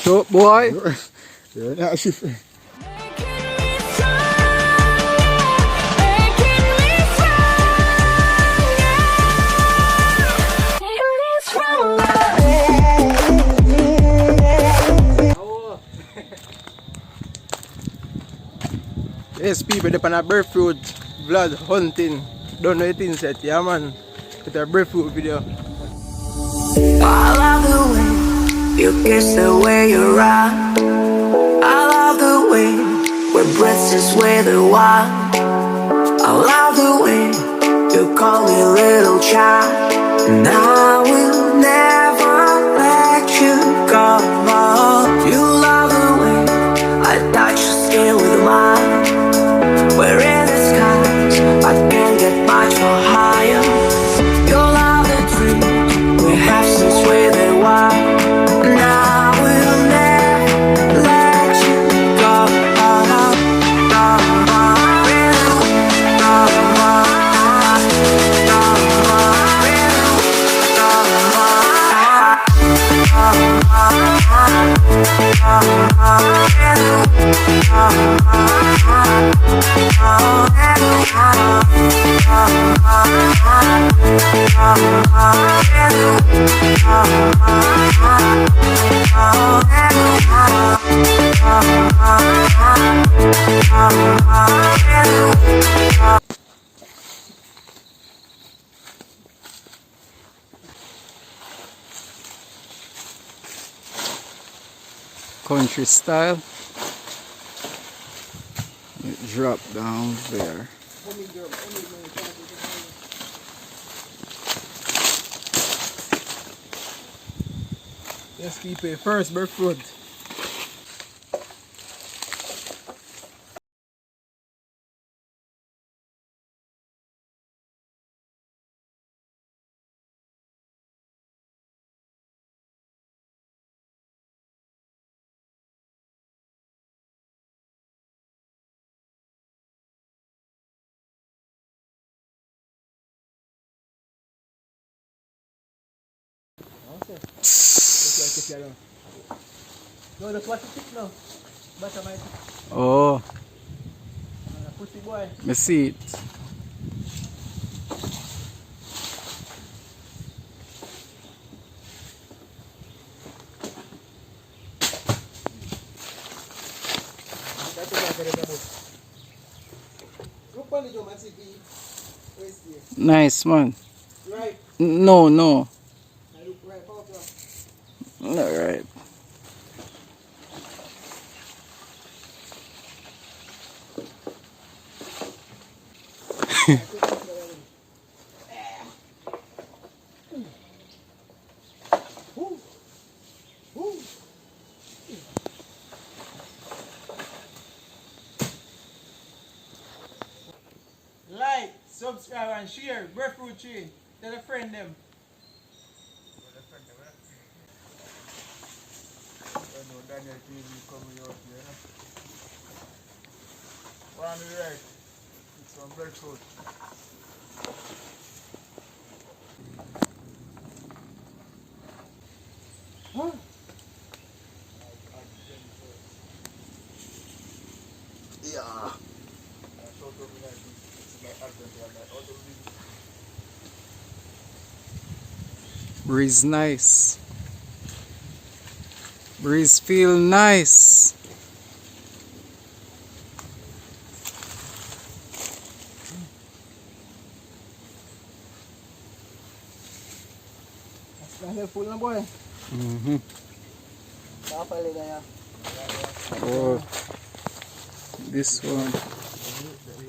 So, boy. You're not shift. Yes, people, they're on a Breadfruit vlog hunting. Don't know anything set, yeah man. It's a Breadfruit video. I love the way you kiss, the way you rock. I love the way we're breathless with the wild. I love the way you call me little child. And I will never let you go. You love the way I touch your skin with mine. We're in the skies, I can't get much more higher. You love the dream we have since we're the wild. And I will never let you go. Country style. It drop down there. Let's keep it first, Breadfruit. Oh, I see it. Nice man. Right. No, no. I look right out. Alright. Like, subscribe and share. Breadfruit tree. Tell a friend them. Daniel TV coming out here. One on the right. It's on Breadfruit. Huh? Yeah. Breeze nice. Breeze feel nice. That's helpful na boy. Kapali na yan. Oh, this one.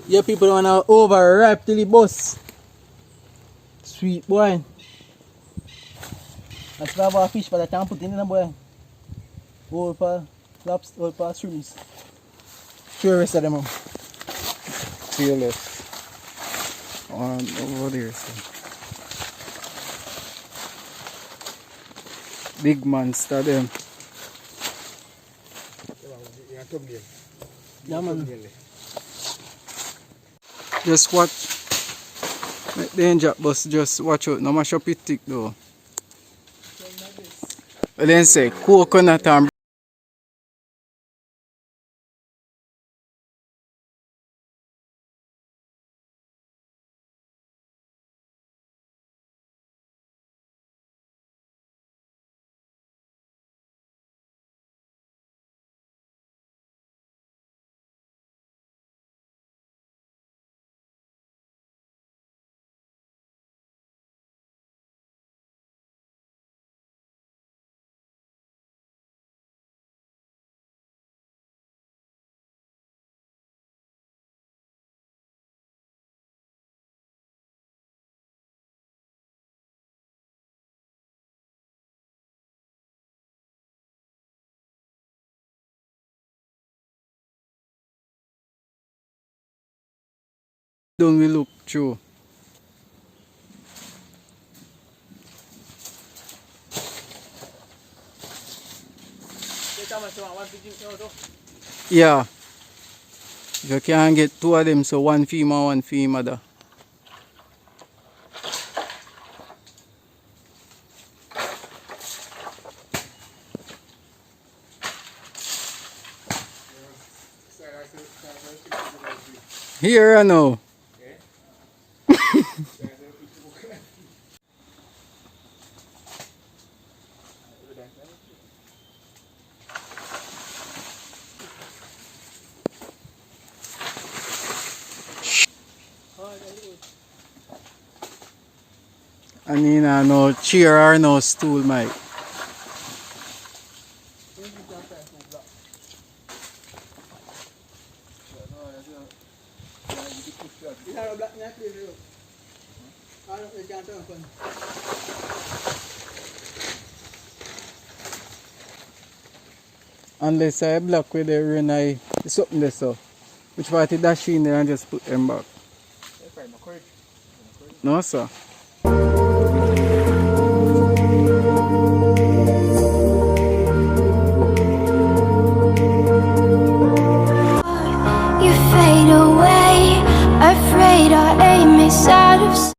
Yeah, people wanna overripe till the bus. Sweet boy. Let's grab a fish para tayo putin na boy. All pa lobster, all pa shrimps. Sure, rest of them. Feel it. On over there. So. Big monster them. Yeah man. Just watch. Danger bus, just watch out. No mash up it thick though. Well, then say coconut and done, we look through. Yeah. If you can get two of them, so one female, one female. Here I know. I mean, no chair or no stool, Mike. Unless I block with the rain, it's something there, so. Which part is dash in there and just put them back? No, sir. You fade away, afraid our aim is out of sight.